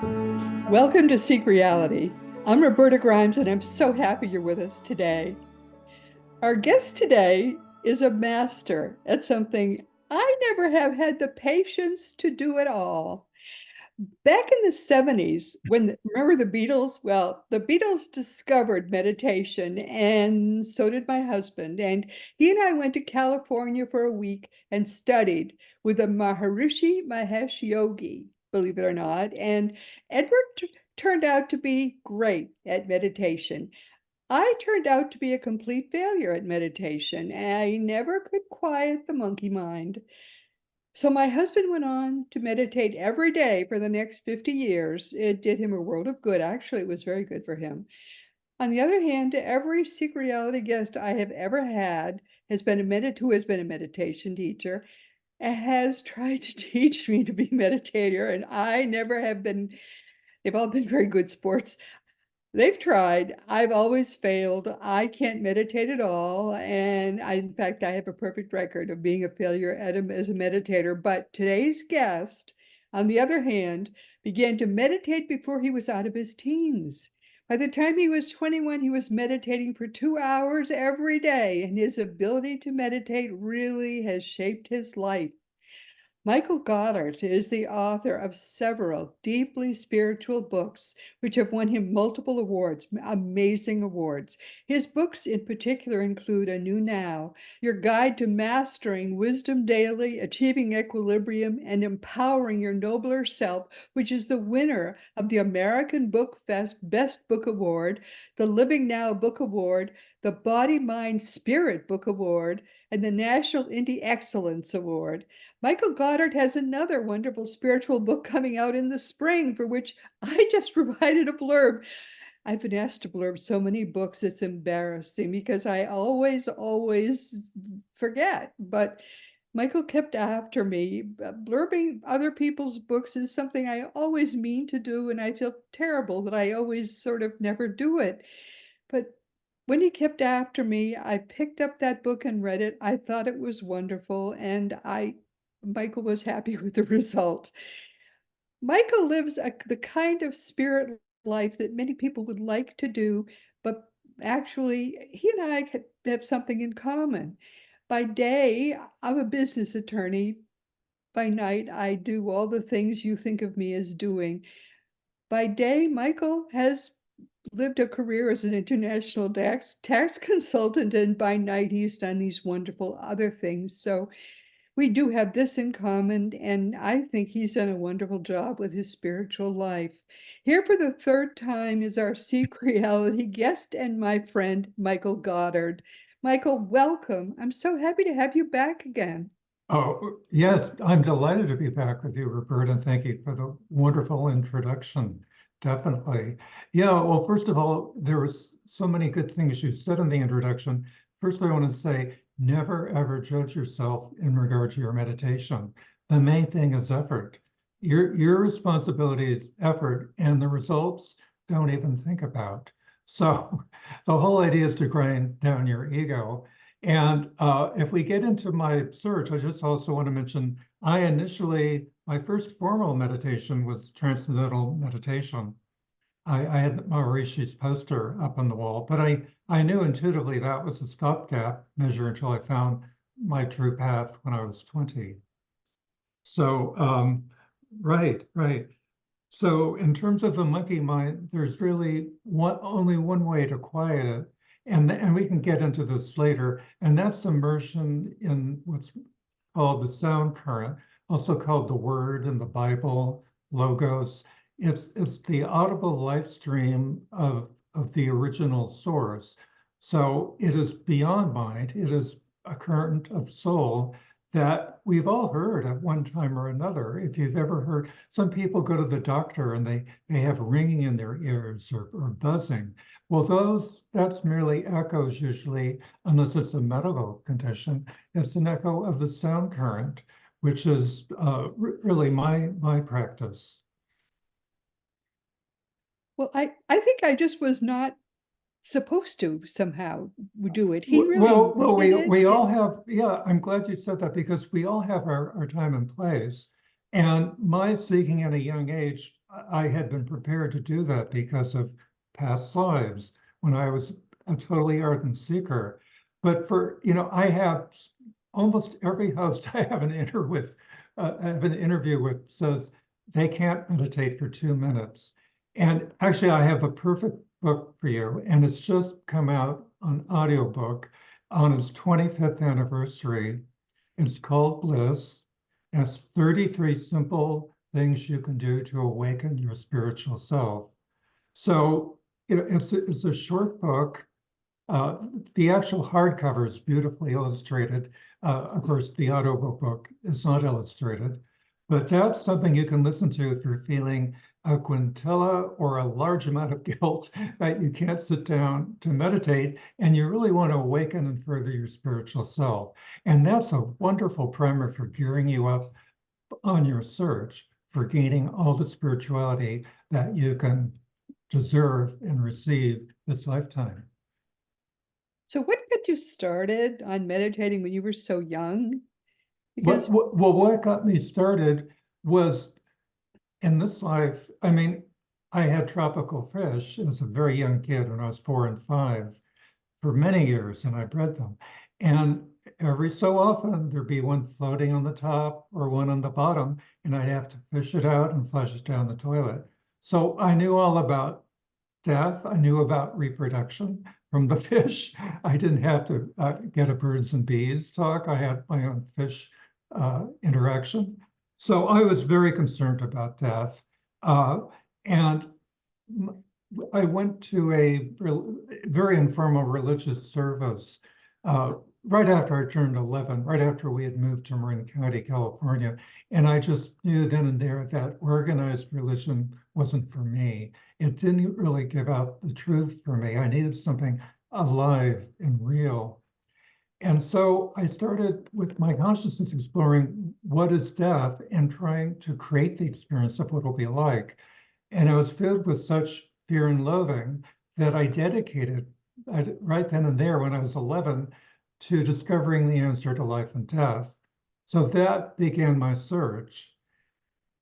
Welcome to Seek Reality. I'm Roberta Grimes, and I'm so happy you're with us today. Our guest today is a master at something I never have had the patience to do at all. Back in the 70s, remember the Beatles? Well, the Beatles discovered meditation, and so did my husband. And he and I went to California for a week and studied with a Maharishi Mahesh Yogi, believe it or not. And Edward turned out to be great at meditation. I turned out to be a complete failure at meditation. I never could quiet the monkey mind. So my husband went on to meditate every day for the next 50 years. It did him a world of good. Actually, it was very good for him. On the other hand, every Seek Reality guest I have ever had who has been a meditation teacher has tried to teach me to be a meditator, and I never have been. They've all been very good sports. They've tried. I've always failed. I can't meditate at all. And in fact, I have a perfect record of being a failure as a meditator. But today's guest, on the other hand, began to meditate before he was out of his teens. By the time he was 21, he was meditating for 2 hours every day, and his ability to meditate really has shaped his life. Michael Goddart is the author of several deeply spiritual books, which have won him multiple awards, amazing awards. His books in particular include A New Now, Your Guide to Mastering Wisdom Daily, Achieving Equilibrium, and Empowering Your Nobler Self, which is the winner of the American Book Fest Best Book Award, the Living Now Book Award, the Body, Mind, Spirit Book Award, and the National Indie Excellence Award. Michael Goddard has another wonderful spiritual book coming out in the spring for which I just provided a blurb. I've been asked to blurb so many books, it's embarrassing because I always forget. But Michael kept after me. Blurbing other people's books is something I always mean to do, and I feel terrible that I always sort of never do it. But when he kept after me, I picked up that book and read it. I thought it was wonderful, and Michael was happy with the result. Michael lives the kind of spirit life that many people would like to do, but actually, he and I have something in common. By day, I'm a business attorney. By night, I do all the things you think of me as doing. By day, Michael has lived a career as an international tax consultant, and by night, he's done these wonderful other things. So we do have this in common, and I think he's done a wonderful job with his spiritual life. Here for the third time is our Seek Reality guest and my friend, Michael Goddard. Michael, welcome. I'm so happy to have you back again. Oh, yes, I'm delighted to be back with you, Roberta, and thank you for the wonderful introduction. Definitely. Yeah, well, first of all, there was so many good things you said in the introduction. First, I want to say never ever judge yourself in regard to your meditation. The main thing is effort. Your responsibility is effort, and the results don't even think about. So the whole idea is to grind down your ego. And if we get into my search, I just also want to mention my first formal meditation was transcendental meditation. I had Maharishi's poster up on the wall, but I knew intuitively that was a stopgap measure until I found my true path when I was 20. So, right, right. So in terms of the monkey mind, there's really only one way to quiet it. And we can get into this later, and that's immersion in what's called the sound current, also called the word in the Bible, logos. It's the audible life stream of the original source. So it is beyond mind, it is a current of soul that we've all heard at one time or another. If you've ever heard, some people go to the doctor and they have ringing in their ears or buzzing. Well, that's merely echoes usually, unless it's a medical condition. It's an echo of the sound current, which is really my practice. Well, I think I just was not supposed to somehow do it. He really Well, needed we it. all have, yeah, I'm glad you said that because we all have our time and place. And my seeking at a young age, I had been prepared to do that because of past lives when I was a totally ardent seeker. But I have almost every host I have I have an interview with says they can't meditate for 2 minutes. And actually, I have a perfect book for you, and it's just come out on audiobook on its 25th anniversary. It's called Bliss. And it's 33 simple things you can do to awaken your spiritual self. So it's a short book. The actual hardcover is beautifully illustrated. Of course, the audiobook is not illustrated, but that's something you can listen to if you're feeling a quintilla or a large amount of guilt that you can't sit down to meditate and you really want to awaken and further your spiritual self. And that's a wonderful primer for gearing you up on your search for gaining all the spirituality that you can deserve and receive this lifetime. So what got you started on meditating when you were so young? Because What got me started was in this life, I mean, I had tropical fish as a very young kid when I was 4 and 5 for many years, and I bred them. And every so often there'd be one floating on the top or one on the bottom, and I'd have to fish it out and flush it down the toilet. So I knew all about death. I knew about reproduction from the fish. I didn't have to get a birds and bees talk. I had my own fish interaction. So I was very concerned about death. And I went to a very informal religious service right after I turned 11, right after we had moved to Marin County, California. And I just knew then and there that organized religion wasn't for me. It didn't really give out the truth for me. I needed something alive and real. And so I started with my consciousness exploring what is death and trying to create the experience of what it'll be like. And I was filled with such fear and loathing that I dedicated right then and there when I was 11 to discovering the answer to life and death. So that began my search.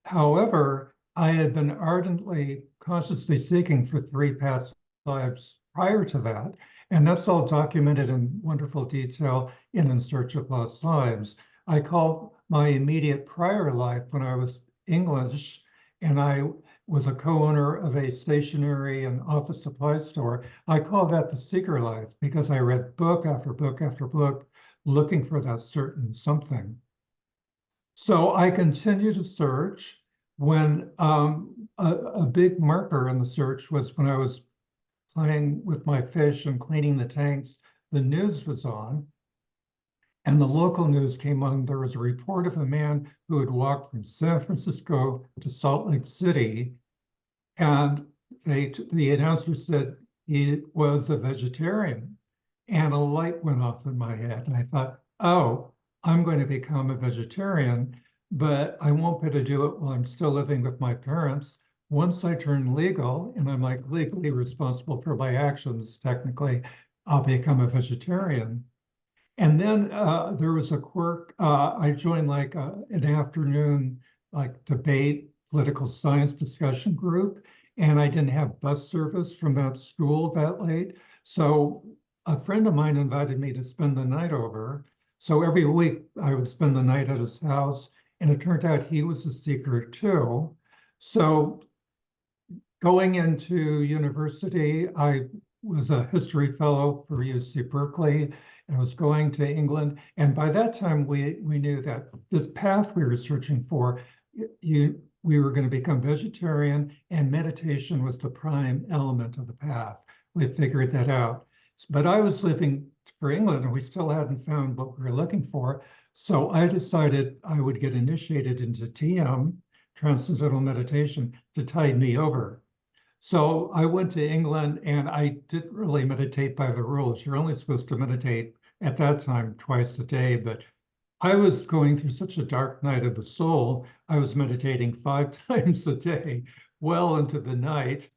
However, I had been ardently, consciously seeking for 3 past lives prior to that. And that's all documented in wonderful detail In Search of Lost Lives. I call my immediate prior life when I was English and I was a co-owner of a stationery and office supply store. I call that the seeker life because I read book after book after book looking for that certain something. So I continued to search when a big marker in the search was when I was playing with my fish and cleaning the tanks, the news was on. And the local news came on. There was a report of a man who had walked from San Francisco to Salt Lake City. And the announcer said he was a vegetarian. And a light went off in my head. And I thought, oh, I'm going to become a vegetarian, but I won't be able to do it while I'm still living with my parents. Once I turn legal and I'm like legally responsible for my actions, technically, I'll become a vegetarian. And then there was a quirk. I joined like an afternoon like debate, political science discussion group, and I didn't have bus service from that school that late. So a friend of mine invited me to spend the night over. So every week I would spend the night at his house, and it turned out he was a seeker too. So going into university, I was a history fellow for UC Berkeley. And I was going to England. And by that time, we knew that this path we were searching for, we were going to become vegetarian, and meditation was the prime element of the path. We figured that out. But I was leaving for England, and we still hadn't found what we were looking for. So I decided I would get initiated into TM, Transcendental Meditation, to tide me over. So I went to England and I didn't really meditate by the rules. You're only supposed to meditate at that time twice a day, but I was going through such a dark night of the soul. I was meditating 5 times a day, well into the night,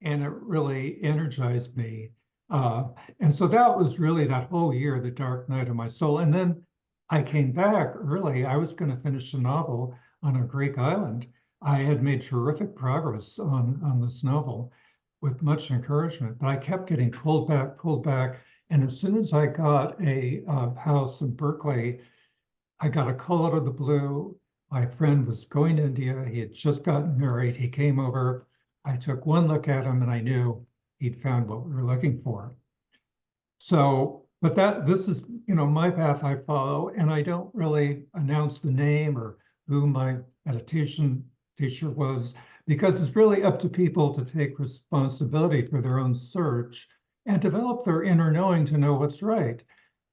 and it really energized me. And so that was really that whole year, the dark night of my soul. And then I came back early. I was going to finish a novel on a Greek island. I had made terrific progress on this novel with much encouragement, but I kept getting pulled back, pulled back. And as soon as I got a house in Berkeley, I got a call out of the blue. My friend was going to India. He had just gotten married. He came over. I took one look at him and I knew he'd found what we were looking for. So, but this is, my path I follow, and I don't really announce the name or who my meditation teacher was, because it's really up to people to take responsibility for their own search and develop their inner knowing to know what's right.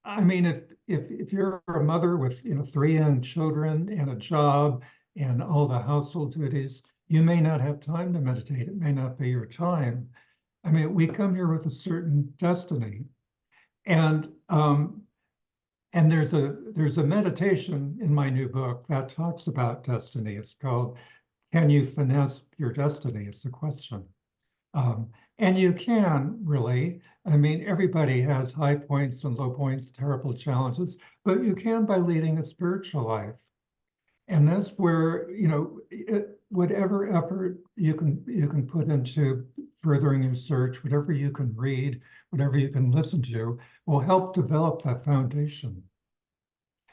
I mean, if you're a mother with, 3 young children and a job and all the household duties, you may not have time to meditate. It may not be your time. I mean, we come here with a certain destiny. And there's a meditation in my new book that talks about destiny. It's called "Can You Finesse Your Destiny?" It's a question. And you can really. I mean, everybody has high points and low points, terrible challenges, but you can by leading a spiritual life. And that's where, whatever effort you can put into furthering your search, whatever you can read, whatever you can listen to, will help develop that foundation.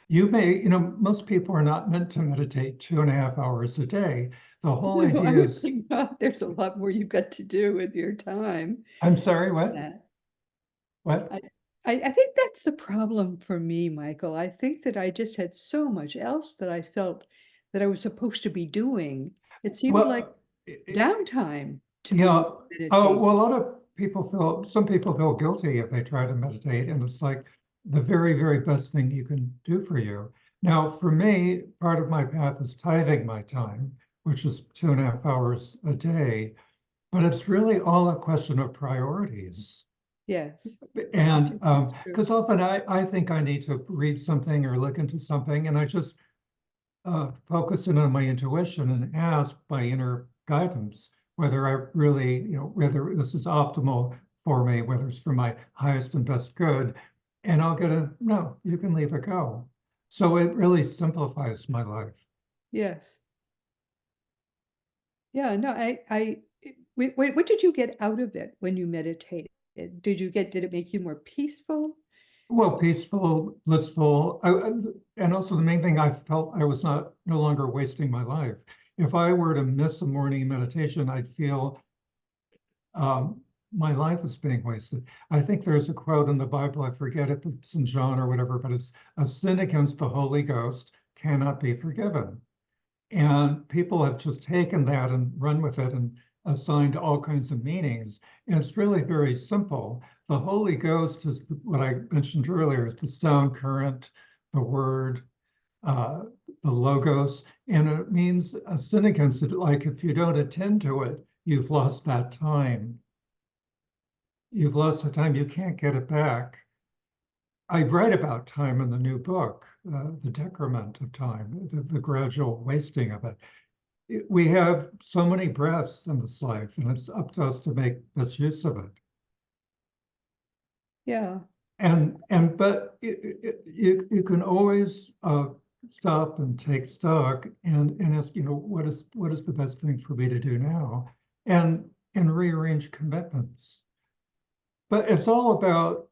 You may, most people are not meant to meditate 2.5 hours a day. The whole No, I idea would is, think not. There's a lot more you've got to do with your time. I'm sorry, what? Yeah. What? I think that's the problem for me, Michael. I think that I just had so much else that I felt that I was supposed to be doing. It seemed like Well, downtime to yeah. be Oh, meditating. well, some people feel guilty if they try to meditate, and it's like the very, very best thing you can do for you. Now, for me, part of my path is tithing my time, which is 2.5 hours a day, but it's really all a question of priorities. Yes, I And think that's true. because often I think I need to read something or look into something, and I just focus in on my intuition and ask my inner guidance whether I really, whether this is optimal for me, whether it's for my highest and best good. And I'll get a no, you can leave it go. So it really simplifies my life. Yes. Yeah, no, what did you get out of it when you meditated? Did it make you more peaceful? Well, peaceful, blissful, and also the main thing, I felt I was no longer wasting my life. If I were to miss a morning meditation, I'd feel my life is being wasted. I think there's a quote in the Bible, I forget if it's in John or whatever, but it's a sin against the Holy Ghost cannot be forgiven. And people have just taken that and run with it and assigned all kinds of meanings. And it's really very simple. The Holy Ghost is what I mentioned earlier, is the sound current, the word, uh, the logos, and it means a sin against it. Like if you don't attend to it, you've lost that time. You've lost the time, you can't get it back. I write about time in the new book, the decrement of time, the gradual wasting of it. We have so many breaths in this life, and it's up to us to make best use of it. Yeah, But you can always stop and take stock and ask, what is the best thing for me to do now, and rearrange commitments. But it's all about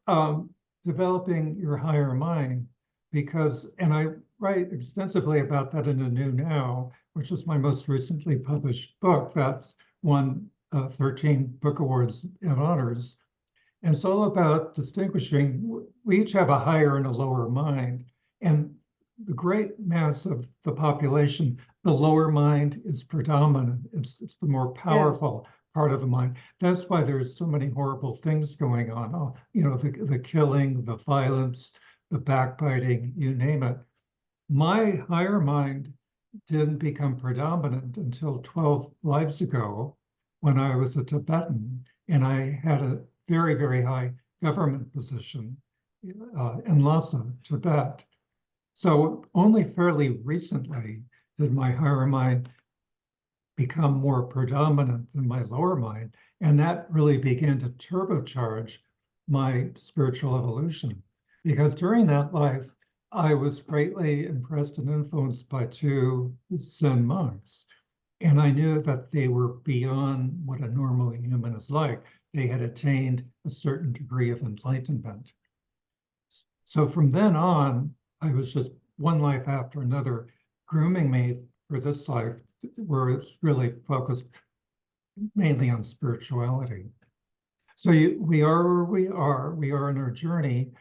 developing your higher mind, and I write extensively about that in the New Now, which is my most recently published book that's won 13 book awards and honors. And it's all about distinguishing, we each have a higher and a lower mind. And the great mass of the population, the lower mind is predominant. It's the more yes, powerful part of the mind. That's why there's so many horrible things going on. Oh, the killing, the violence, the backbiting, you name it. My higher mind didn't become predominant until 12 lives ago when I was a Tibetan and I had a very, very high government position in Lhasa, Tibet. So only fairly recently did my higher mind become more predominant than my lower mind. And that really began to turbocharge my spiritual evolution. Because during that life, I was greatly impressed and influenced by two Zen monks. And I knew that they were beyond what a normal human is like. They had attained a certain degree of enlightenment. So from then on, I was just one life after another grooming me for this life, where it's really focused mainly on spirituality. So we are where we are in our journey.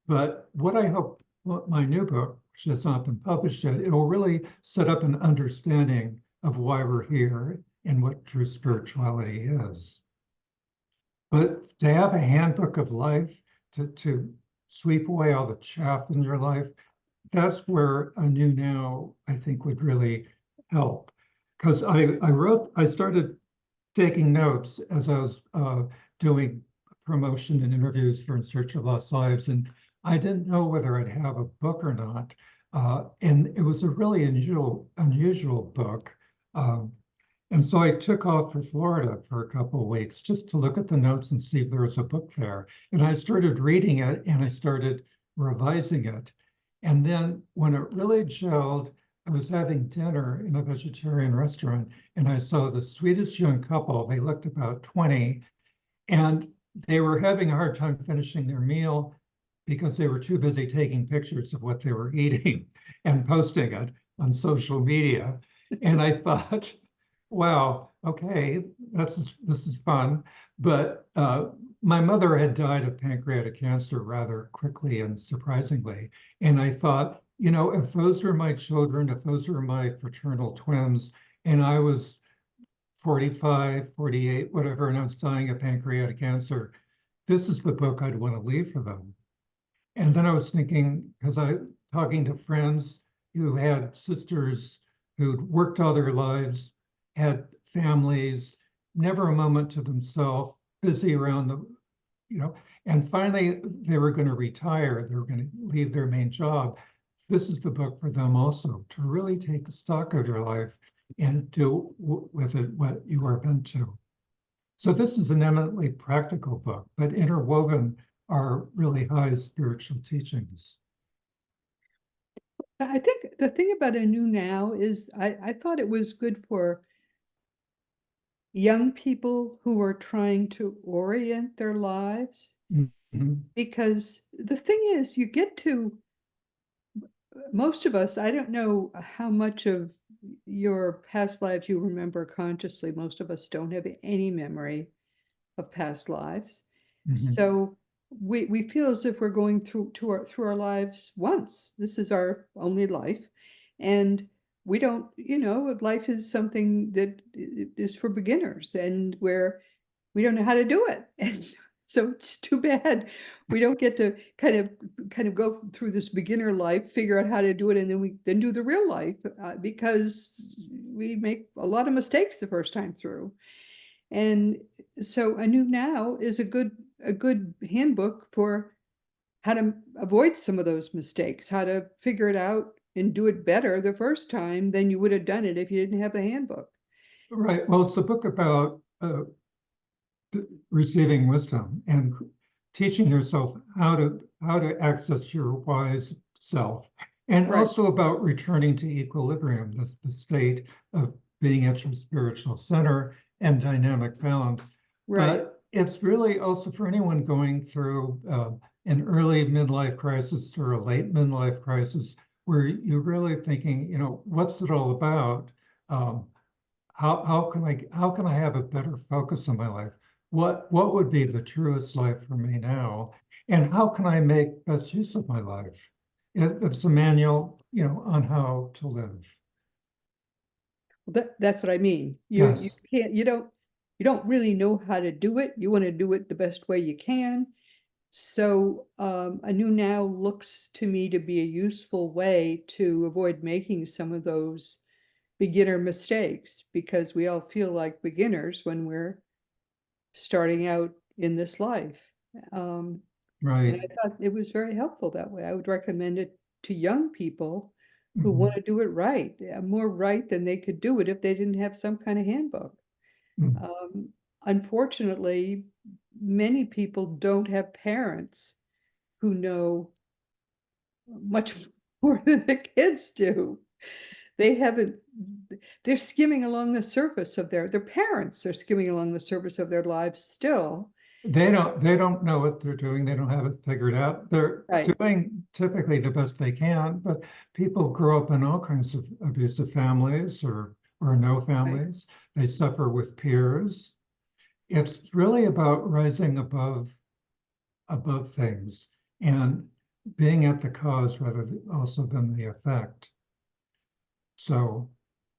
But what I hope, what my new book, which has not been published yet, it will really set up an understanding of why we're here and what true spirituality is. But to have a handbook of life, to sweep away all the chaff in your life, that's where a new now, I think, would really help. Because I started taking notes as I was doing promotion and interviews for In Search of Lost Lives, and I didn't know whether I'd have a book or not. And it was a really unusual book. Um, and so I took off for Florida for a couple of weeks just to look at the notes and see if there was a book there. And I started reading it and I started revising it. And then when it really gelled, I was having dinner in a vegetarian restaurant and I saw the sweetest young couple. They looked about 20 and they were having a hard time finishing their meal because they were too busy taking pictures of what they were eating and posting it on social media. And I thought, wow, okay, this is fun. But my mother had died of pancreatic cancer rather quickly and surprisingly. And I thought, you know, if those were my children, if those were my fraternal twins, and I was 45, 48, whatever, and I was dying of pancreatic cancer, this is the book I'd want to leave for them. And then I was thinking, because I talking to friends who had sisters who'd worked all their lives, had families, never a moment to themselves, busy around the, you know, and finally they were going to retire, they were going to leave their main job. This is the book for them also, to really take stock of your life and do with it what you are meant to. So this is an eminently practical book, but interwoven are really high spiritual teachings. I think the thing about A New Now is I thought it was good for young people who are trying to orient their lives, Mhm. because the thing is, you get to most of us, I don't know how much of your past lives you remember consciously. Most of us don't have any memory of past lives. Mhm. So we feel as if we're going through our lives once. This is our only life. And we don't, life is something that is for beginners and where we don't know how to do it. And so it's too bad we don't get to kind of go through this beginner life, figure out how to do it, and then we then do the real life, because we make a lot of mistakes the first time through. And so A New Now is a good handbook for how to avoid some of those mistakes, how to figure it out and do it better the first time than you would have done it if you didn't have the handbook. Right. Well, it's a book about receiving wisdom and teaching yourself how to access your wise self, and Right, also about returning to equilibrium, the state of being at your spiritual center and dynamic balance. right, But it's really also for anyone going through an early midlife crisis or a late midlife crisis, where you're really thinking, you know, what's it all about? Um, how can I have a better focus in my life? What would be the truest life for me now? And how can I make best use of my life? It's a manual, you know, on how to live. that's what I mean. You Yes. can't, you don't really know how to do it. You want to do it the best way you can. So A New Now looks to me to be a useful way to avoid making some of those beginner mistakes, because we all feel like beginners when we're starting out in this life. Um, and Right. I thought it was very helpful that way. I would recommend it to young people who want Mhm. to do it right, more right than they could do it if they didn't have some kind of handbook. Mm. Um, Unfortunately, many people don't have parents who know much more than the kids do. They haven't, they're skimming along the surface of their parents are skimming along the surface of their lives still. They don't know what they're doing. They don't have it figured out. They're Right. doing typically the best they can, but people grow up in all kinds of abusive families or no Right. families. They suffer with peers. It's really about rising above things and being at the cause rather than also than the effect. So,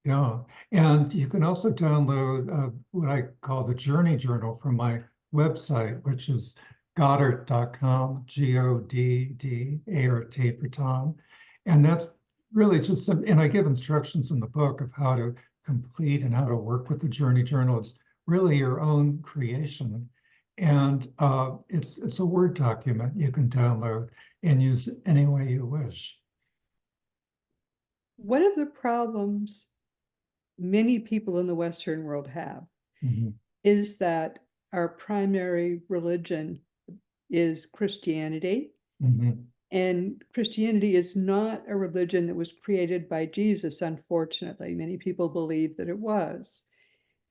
yeah. And you can also download what I call the Journey Journal from my website, which is Goddart.com, Goddart for Tom. And that's really just some, and I give instructions in the book of how to complete and how to work with the Journey Journal. It's really your own creation. And it's a Word document you can download and use any way you wish. One of the problems many people in the Western world have Mhm. is that our primary religion is Christianity. Mhm. And Christianity is not a religion that was created by Jesus, unfortunately. Many people believe that it was.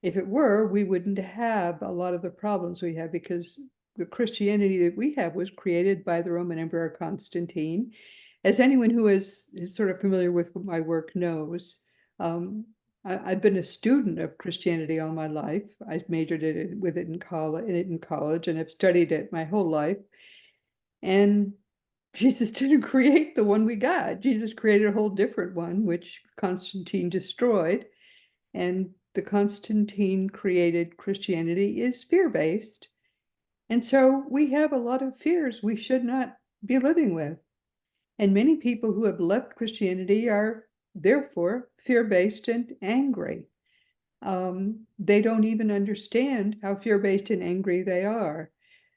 If it were, we wouldn't have a lot of the problems we have because the Christianity that we have was created by the Roman Emperor Constantine. As anyone who is sort of familiar with my work knows, um, I've been a student of Christianity all my life. I majored with it in college, and have studied it my whole life. And Jesus didn't create the one we got. Jesus created a whole different one, which Constantine destroyed. And the Constantine created Christianity is fear-based. And so we have a lot of fears we should not be living with. And many people who have left Christianity are therefore fear-based and angry. They don't even understand how fear-based and angry they are.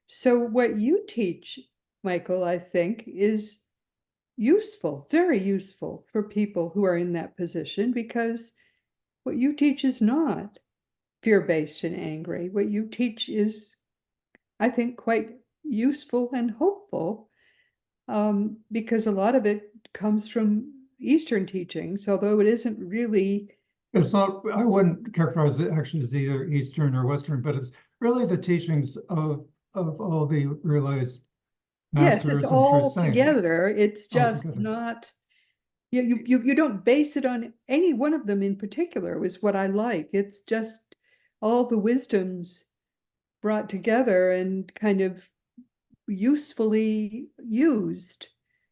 So what you teach, Michael, I think, is useful, very useful for people who are in that position, because what you teach is not fear-based and angry. What you teach is, I think, quite useful and hopeful, because a lot of it comes from Eastern teachings, although it isn't really. It's not, I wouldn't characterize it actually as either Eastern or Western, but it's really the teachings of all the realized Yes, it's masters and true all saints together. It's just altogether. not. You don't base it on any one of them in particular, is what I like. It's just all the wisdoms brought together and kind of usefully used,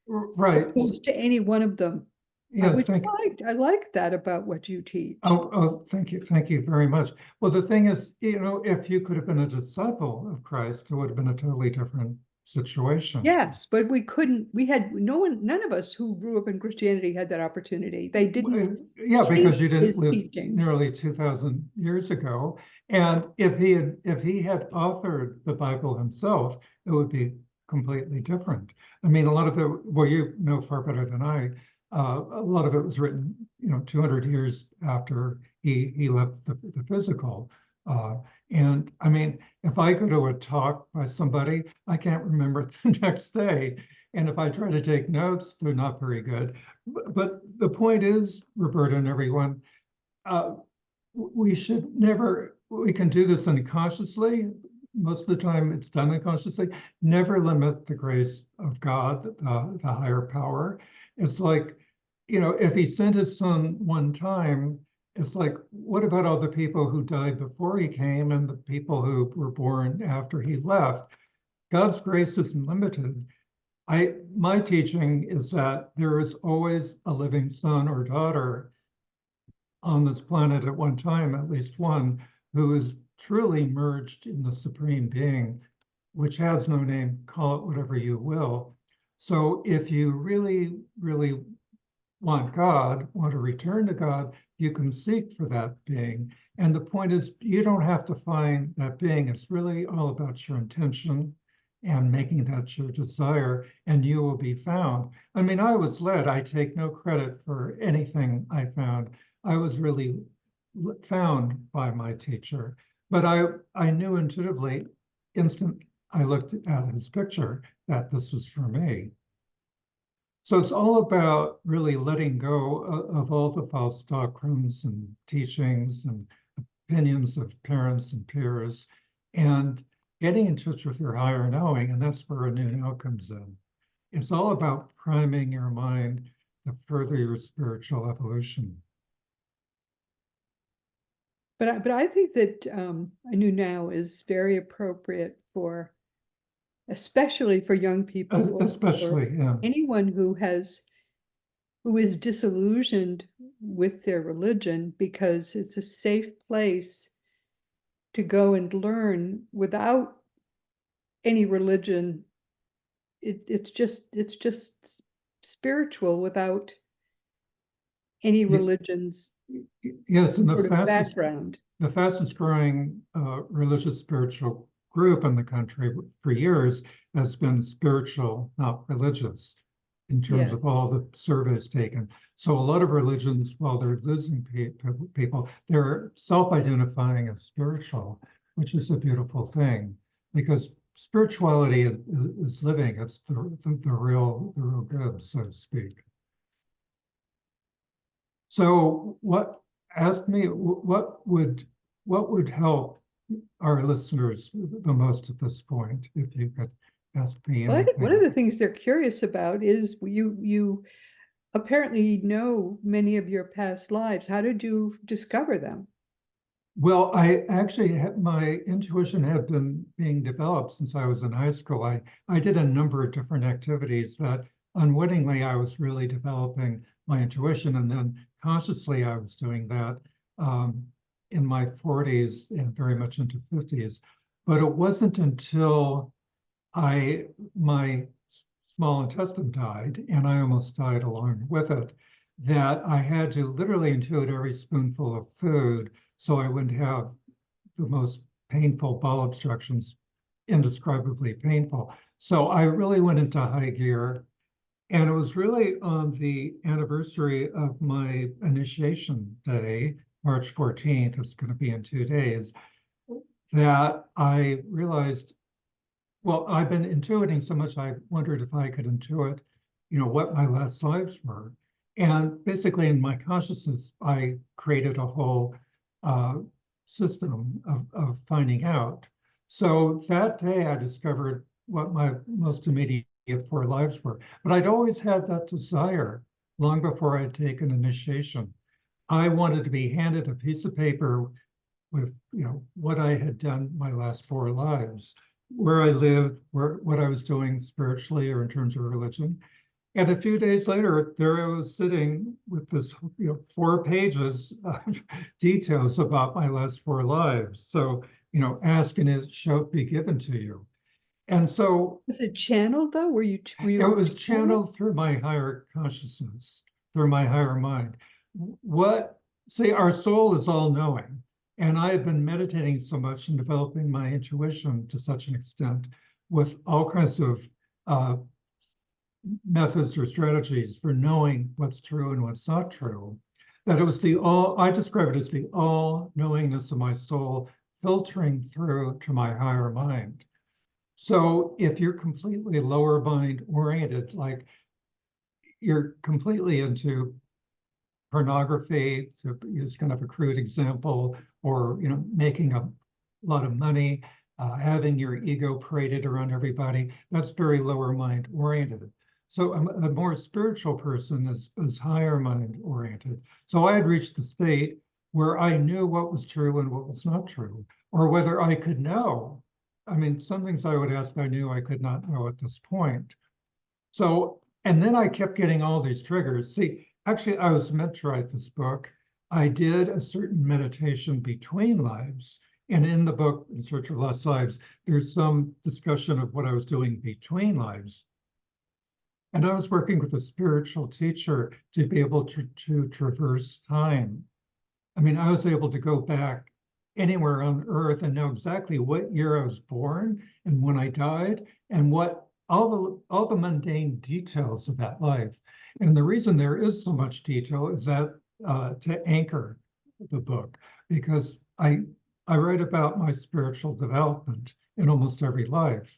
as Right. opposed to any one of them. Yes, Which thank you. I like that about what you teach. Oh, thank you. Thank you very much. Well, the thing is, if you could have been a disciple of Christ, it would have been a totally different situation. Yes, but we couldn't, we had no one, none of us who grew up in Christianity had that opportunity. They didn't Yeah, because teach you didn't his live teachings. nearly 2,000 years ago. And if he had authored the Bible himself, it would be completely different. I mean, a lot of it, well, you know far better than I, a lot of it was written, 200 years after he left the physical. Uh, and I mean, if I go to a talk by somebody, I can't remember it the next day. And if I try to take notes, they're not very good. But the point is, Roberta and everyone, uh, we can do this unconsciously. Most of the time it's done unconsciously. Never limit the grace of God, the higher power. It's like, if he sent his son one time, it's like, what about all the people who died before he came and the people who were born after he left? God's grace isn't limited. My teaching is that there is always a living son or daughter on this planet at one time, at least one, who is truly merged in the supreme being, which has no name, call it whatever you will. So if you really, really want to return to God, you can seek for that being. And the point is, you don't have to find that being. It's really all about your intention and making that your desire, and you will be found. I mean, I was led, I take no credit for anything I found. I was really found by my teacher, but I knew intuitively, instant I looked at his picture, that this was for me. So it's all about really letting go of all the false doctrines and teachings and opinions of parents and peers, and getting in touch with your higher knowing. And that's where a new now comes in. It's all about priming your mind to further your spiritual evolution. But I think that a new now is very appropriate for, especially for young people or Especially, yeah. anyone who is disillusioned with their religion, because it's a safe place to go and learn without any religion. It's just spiritual without any religion's Yes, and sort of background. the fastest growing religious spiritual group in the country for years has been spiritual, not religious, in terms of Yes. all the surveys taken. So a lot of religions, while they're losing people, they're self-identifying as spiritual, which is a beautiful thing, because spirituality is living. It's the real good, so to speak. So ask me what would help our listeners the most at this point, if you could ask me Well, I think one of anything. the things they're curious about is you apparently know many of your past lives. How did you discover them? Well, I actually had my intuition had been being developed since I was in high school. I did a number of different activities that unwittingly I was really developing my intuition, and then consciously I was doing that in my 40s and very much into 50s. But it wasn't until my small intestine died, and I almost died along with it, that I had to literally intuit every spoonful of food so I wouldn't have the most painful bowel obstructions, indescribably painful. So I really went into high gear. And it was really on the anniversary of my initiation day, March 14th, it's going to be in 2 days, that I realized, well, I've been intuiting so much, I wondered if I could intuit, what my last lives were. And basically in my consciousness, I created a whole uh, system of finding out. So that day I discovered what my most immediate 4 lives were. But I'd always had that desire long before I'd taken initiation. I wanted to be handed a piece of paper with what I had done my last 4 lives, where I lived, what I was doing spiritually or in terms of religion. And a few days later, there I was sitting with this 4 pages of details about my last 4 lives. So, ask and it shall be given to you. And so Was it channeled though? Were it you was channeling? channeled through my higher consciousness, through my higher mind. See, our soul is all knowing. And I have been meditating so much and developing my intuition to such an extent with all kinds of uh, methods or strategies for knowing what's true and what's not true, that it was I describe it as the all knowingness of my soul filtering through to my higher mind. So if you're completely lower mind oriented, like you're completely into pornography, to use kind of a crude example, or making a lot of money, having your ego paraded around everybody, that's very lower mind oriented. So a more spiritual person is higher mind oriented. So I had reached the state where I knew what was true and what was not true, or whether I could know. I mean, some things I would ask I knew I could not know at this point. So, and then I kept getting all these triggers. See, actually, I was meant to write this book. I did a certain meditation between lives. And in the book, In Search of Lost Lives, there's some discussion of what I was doing between lives. And I was working with a spiritual teacher to be able to traverse time. I mean, I was able to go back anywhere on earth and know exactly what year I was born and when I died and what all the mundane details of that life. And the reason there is so much detail is that to anchor the book, because I write about my spiritual development in almost every life.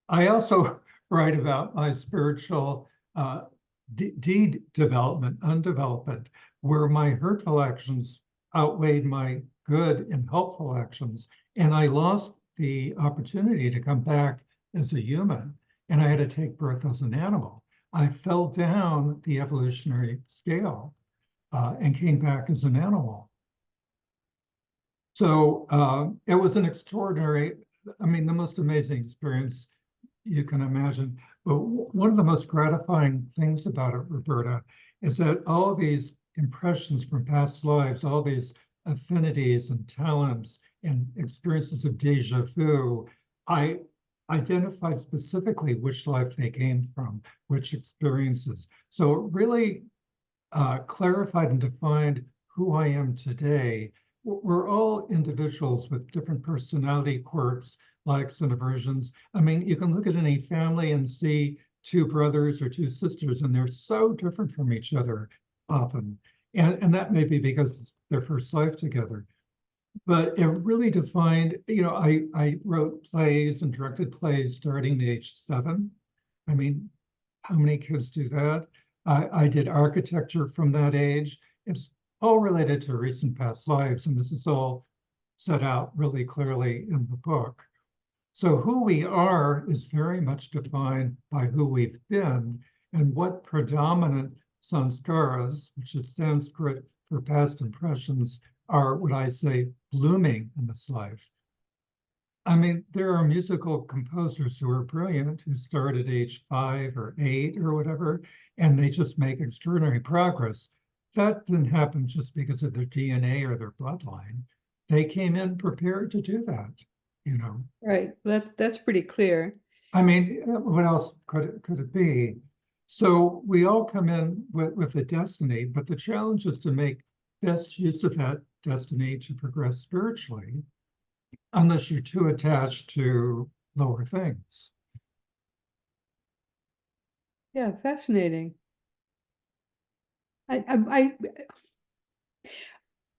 I also write about my spiritual development, undevelopment, where my hurtful actions outweighed my good and helpful actions. And I lost the opportunity to come back as a human, and I had to take birth as an animal. I fell down the evolutionary scale and came back as an animal. So it was an extraordinary, I mean, the most amazing experience you can imagine. But one of the most gratifying things about it, Roberta, is that all these impressions from past lives, all these affinities and talents and experiences of deja vu, I identified specifically which life they came from, which experiences. So it really clarified and defined who I am today. We're all individuals with different personality quirks, likes and aversions. I mean, you can look at any family and see two brothers or two sisters, and they're so different from each other often. And that may be because it's their first life together. But it really defined, I wrote plays and directed plays starting at age 7. I mean, how many kids do that? I did architecture from that age. It's all related to recent past lives, and this is all set out really clearly in the book. So who we are is very much defined by who we've been and what predominant Sanskaras, which is Sanskrit for past impressions, are what I say blooming in this life. I mean, there are musical composers who are brilliant who start at age 5 or 8 or whatever, and they just make extraordinary progress. That didn't happen just because of their DNA or their bloodline. They came in prepared to do that, you know. Right. That's pretty clear. I mean, what else could it be? So we all come in with a destiny, but the challenge is to make best use of that destiny to progress spiritually, unless you're too attached to lower things. Yeah, fascinating. I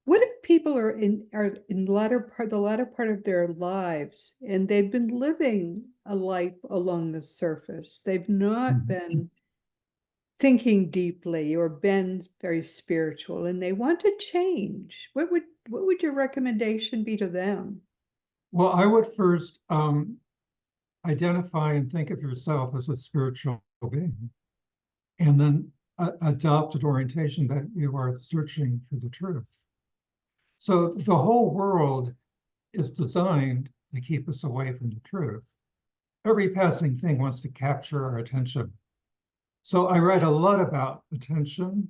what if people are in the latter part of their lives and they've been living a life along the surface? They've not been thinking deeply or been very spiritual, and they want to change. What would your recommendation be to them? Well, I would first identify and think of yourself as a spiritual being, and then adopt an orientation that you are searching for the truth. So the whole world is designed to keep us away from the truth. Every passing thing wants to capture our attention. So I write a lot about attention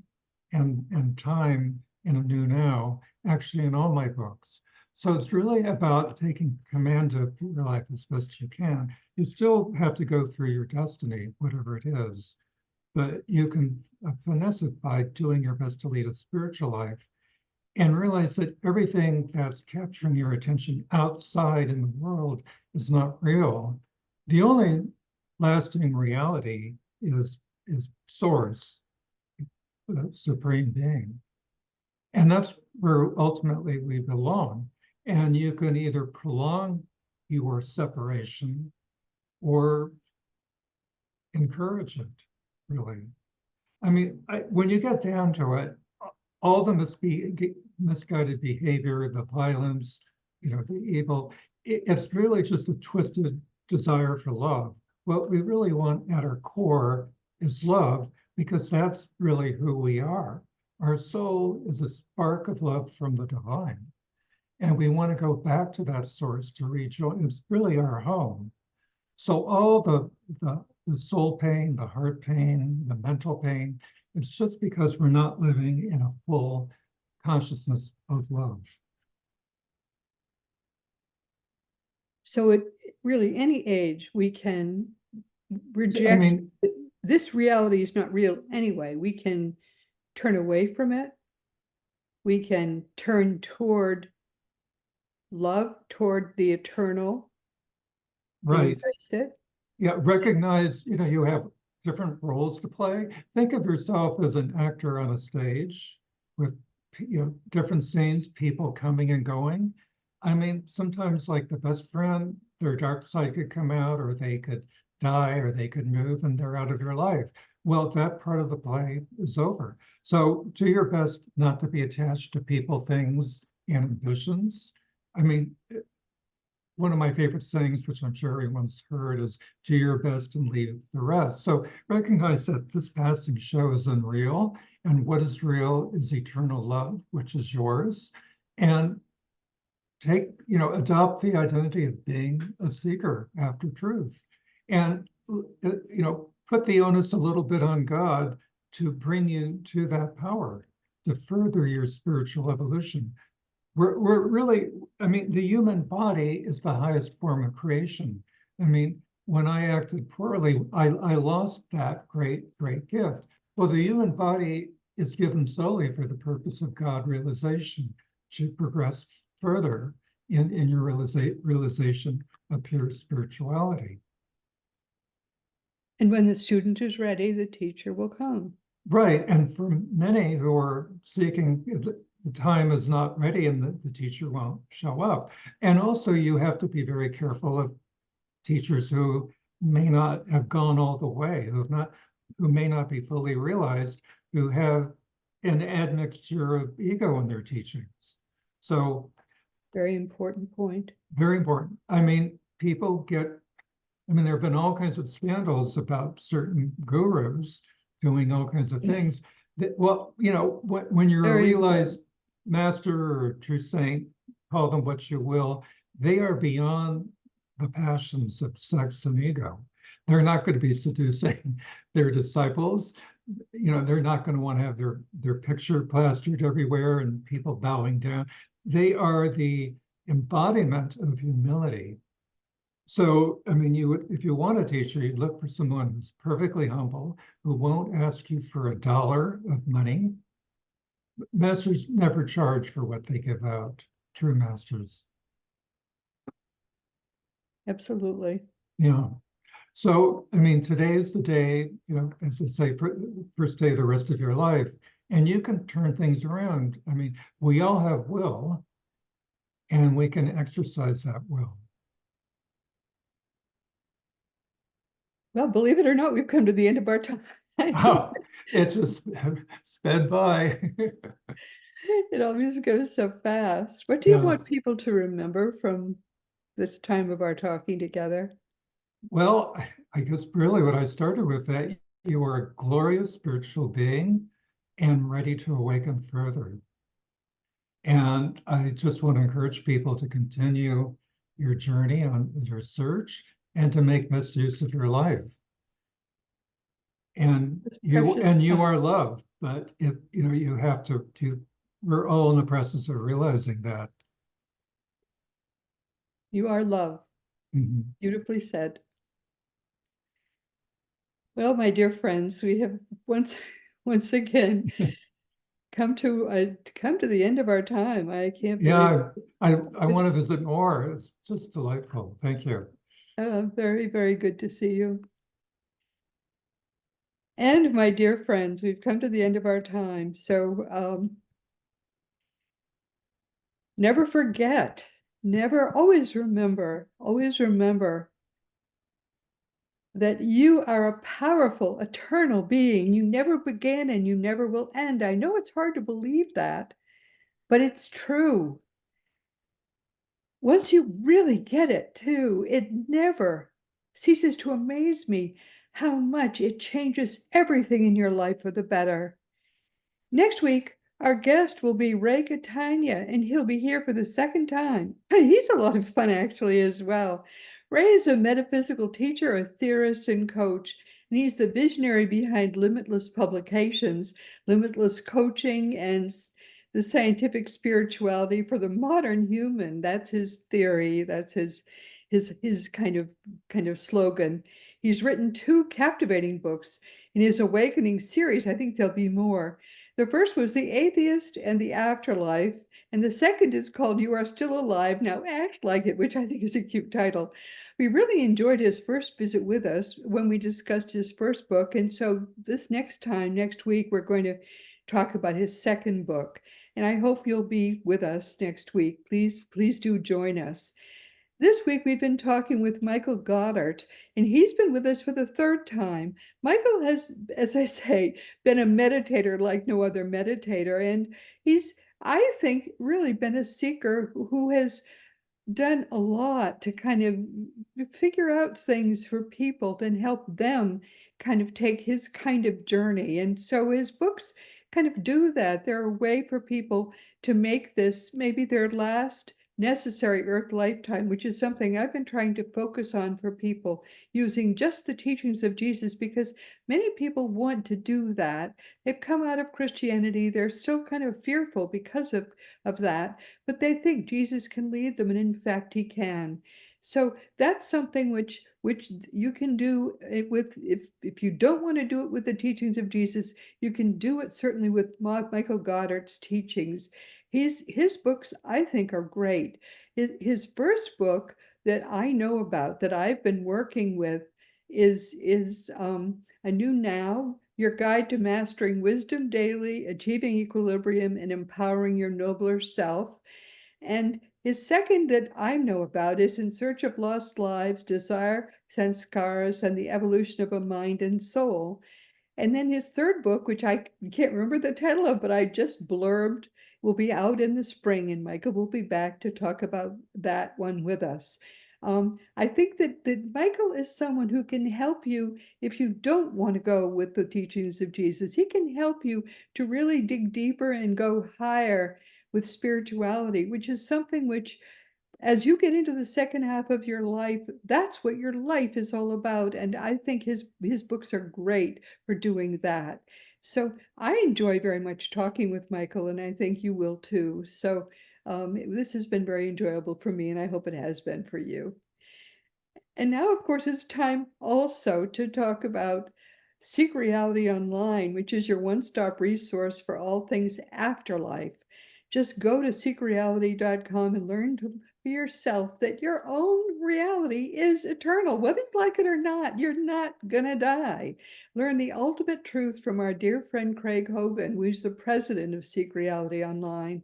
and time in a new now, actually in all my books. So it's really about taking command of your life as best you can. You still have to go through your destiny, whatever it is, but you can finesse it by doing your best to lead a spiritual life and realize that everything that's capturing your attention outside in the world is not real. The only lasting reality is source, the supreme being. And that's where ultimately we belong. And you can either prolong your separation or encourage it, really. I mean, when you get down to it, all the misguided behavior, the violence, the evil, it's really just a twisted desire for love. What we really want at our core is love, because that's really who we are. Our soul is a spark of love from the divine. And we want to go back to that source to rejoin. It's really our home. So all the soul pain, the heart pain, the mental pain, it's just because we're not living in a full consciousness of love. So at really any age, we can reject. I mean, this reality is not real anyway. We can turn away from it. We can turn toward love, toward the eternal, and right. embrace it. Yeah, recognize, you have different roles to play. Think of yourself as an actor on a stage with different scenes, people coming and going. I mean, sometimes like the best friend, their dark side could come out, or they could die, or they could move, and they're out of your life. well, that part of the play is over. So do your best not to be attached to people, things, and ambitions. I mean, one of my favorite sayings, which I'm sure everyone's heard, is do your best and leave the rest. So recognize that this passing show is unreal, and what is real is eternal love, which is yours. And adopt the identity of being a seeker after truth. And, put the onus a little bit on God to bring you to that power, to further your spiritual evolution. We're really, I mean, the human body is the highest form of creation. I mean, when I acted poorly, I lost that great gift. Well, the human body is given solely for the purpose of God realization, to progress further in your realization of pure spirituality. And when the student is ready, the teacher will come. Right. And for many who are seeking, the time is not ready and the teacher won't show up. And also, you have to be very careful of teachers who may not have gone all the way, who may not be fully realized, who have an admixture of ego in their teachings. So, very important point. Very important. I mean, there have been all kinds of scandals about certain gurus doing all kinds of things that, well, when you're a realized master or true saint, call them what you will, they are beyond the passions of sex and ego. They're not going to be seducing their disciples. They're not going to want to have their picture plastered everywhere and people bowing down. They are the embodiment of humility. So, I mean, if you want a teacher, you'd look for someone who's perfectly humble, who won't ask you for $1 of money. Masters never charge for what they give out, true masters. Absolutely. Yeah. So, I mean, today is the day, as I say, first day of the rest of your life, and you can turn things around. I mean, we all have will, and we can exercise that will. Well, believe it or not, we've come to the end of our time. Oh, it just sped by. It always goes so fast. What do you want people to remember from this time of our talking together? Well, I guess really what I started with, that you are a glorious spiritual being and ready to awaken further. And I just want to encourage people to continue your journey on your search and to make best use of your life. And you are loved, but if you have to we're all in the process of realizing that. You are love. Mm-hmm. Beautifully said. Well, my dear friends, we have once again come to the end of our time. I can't believe. I want to visit more. It's just delightful. Thank you. Very, very good to see you. And my dear friends, we've come to the end of our time. So never forget, always remember that you are a powerful, eternal being. You never began and you never will end. I know it's hard to believe that, but it's true. Once you really get it, too, it never ceases to amaze me how much it changes everything in your life for the better. Next week, our guest will be Ray Catania, and he'll be here for the second time. He's a lot of fun, actually, as well. Ray is a metaphysical teacher, a theorist, and coach, and he's the visionary behind Limitless Publications, Limitless Coaching, and the scientific spirituality for the modern human. That's his theory. That's his kind of slogan. He's written 2 captivating books in his Awakening series. I think there'll be more. The first was The Atheist and the Afterlife, and the second is called You Are Still Alive, Now Act Like It, which I think is a cute title. We really enjoyed his first visit with us when we discussed his first book, and so this next week, we're going to talk about his second book, and I hope you'll be with us next week. Please do join us. This week we've been talking with Michael Goddart, and he's been with us for the third time. Michael has, as I say, been a meditator like no other meditator, and he's, I think, really been a seeker who has done a lot to kind of figure out things for people and help them kind of take his kind of journey. And so his books kind of do that. They're a way for people to make this maybe their last necessary earth lifetime, which is something I've been trying to focus on for people using just the teachings of Jesus, because many people want to do that. They've come out of Christianity. They're still kind of fearful because of that, but they think Jesus can lead them, and in fact, he can. So that's something which you can do with, if you don't want to do it with the teachings of Jesus, you can do it certainly with Michael Goddart's teachings. His books, I think, are great. His first book that I know about that I've been working with is A New Now, Your Guide to Mastering Wisdom Daily, Achieving Equilibrium, and Empowering Your Nobler Self. And his second that I know about is In Search of Lost Lives, Desire, Sanskaras, and the Evolution of a Mind and Soul. And then his third book, which I can't remember the title of, but I just blurbed, will be out in the spring, and Michael will be back to talk about that one with us. I think that Michael is someone who can help you if you don't want to go with the teachings of Jesus. He can help you to really dig deeper and go higher with spirituality, which is something which, as you get into the second half of your life, that's what your life is all about. And I think his books are great for doing that. So I enjoy very much talking with Michael, and I think you will too. So this has been very enjoyable for me, and I hope it has been for you. And now, of course, it's time also to talk about Seek Reality Online, which is your one-stop resource for all things afterlife. Just go to seekreality.com and learn for yourself that your own reality is eternal. Whether you like it or not, you're not gonna die. Learn the ultimate truth from our dear friend Craig Hogan, who's the president of Seek Reality Online.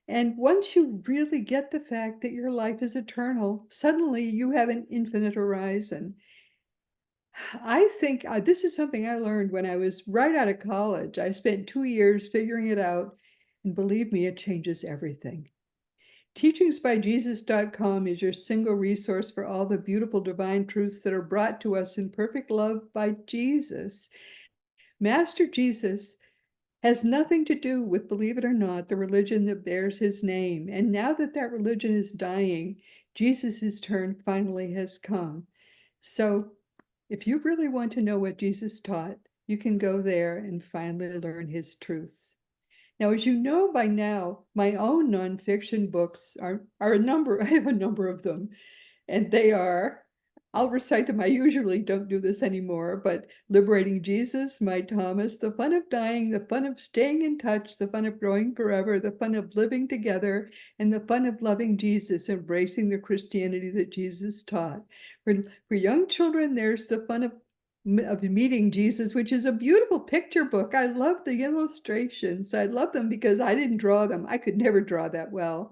And once you really get the fact that your life is eternal, suddenly you have an infinite horizon. I think this is something I learned when I was right out of college. I spent 2 years figuring it out, and believe me, it changes everything. Teachingsbyjesus.com is your single resource for all the beautiful divine truths that are brought to us in perfect love by Jesus. Master Jesus has nothing to do with, believe it or not, the religion that bears his name. And now that that religion is dying, Jesus's turn finally has come. So if you really want to know what Jesus taught, you can go there and finally learn his truths. Now, as you know by now, my own nonfiction books are a number, I have a number of them, and they are, I'll recite them. I usually don't do this anymore, but Liberating Jesus, My Thomas, The Fun of Dying, The Fun of Staying in Touch, The Fun of Growing Forever, The Fun of Living Together, and The Fun of Loving Jesus, Embracing the Christianity that Jesus taught. For young children, there's The Fun of Meeting Jesus, which is a beautiful picture book. I love the illustrations. I love them because I didn't draw them. I could never draw that well.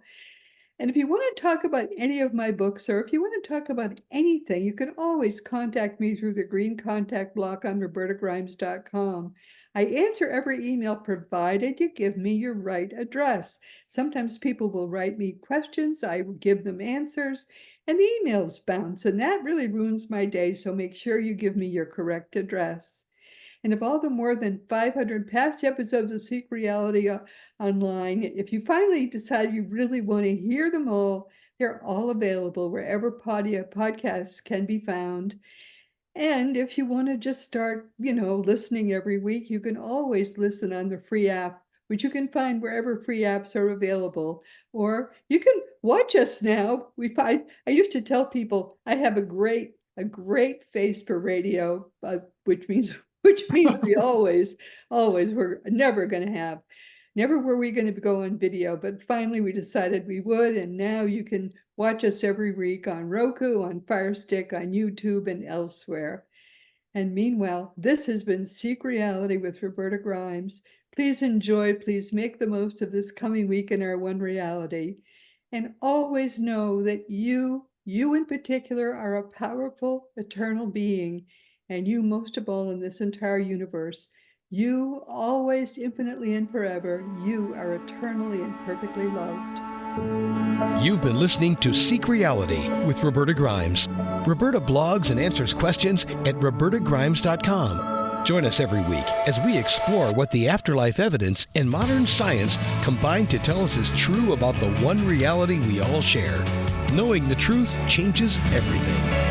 And if you want to talk about any of my books, or if you want to talk about anything, you can always contact me through the green contact block on robertagrimes.com. I answer every email provided you give me your right address. Sometimes people will write me questions, I give them answers, and the emails bounce, and that really ruins my day, so make sure you give me your correct address. And of all the more than 500 past episodes of Seek Reality Online, if you finally decide you really want to hear them all, they're all available wherever podcasts can be found. And if you want to just start, listening every week, you can always listen on the free app, which you can find wherever free apps are available. Or you can watch us now. I used to tell people I have a great face for radio, which means we always we're never going to have. Never were we going to go on video, but finally we decided we would, and now you can watch us every week on Roku, on Fire Stick, on YouTube, and elsewhere. And meanwhile, this has been Seek Reality with Roberta Grimes. Please enjoy, please make the most of this coming week in our one reality. And always know that you You in particular are a powerful, eternal being, and you most of all in this entire universe. You, always, infinitely, and forever, you are eternally and perfectly loved. You've been listening to Seek Reality with Roberta Grimes. Roberta blogs and answers questions at robertagrimes.com. Join us every week as we explore what the afterlife evidence and modern science combine to tell us is true about the one reality we all share. Knowing the truth changes everything.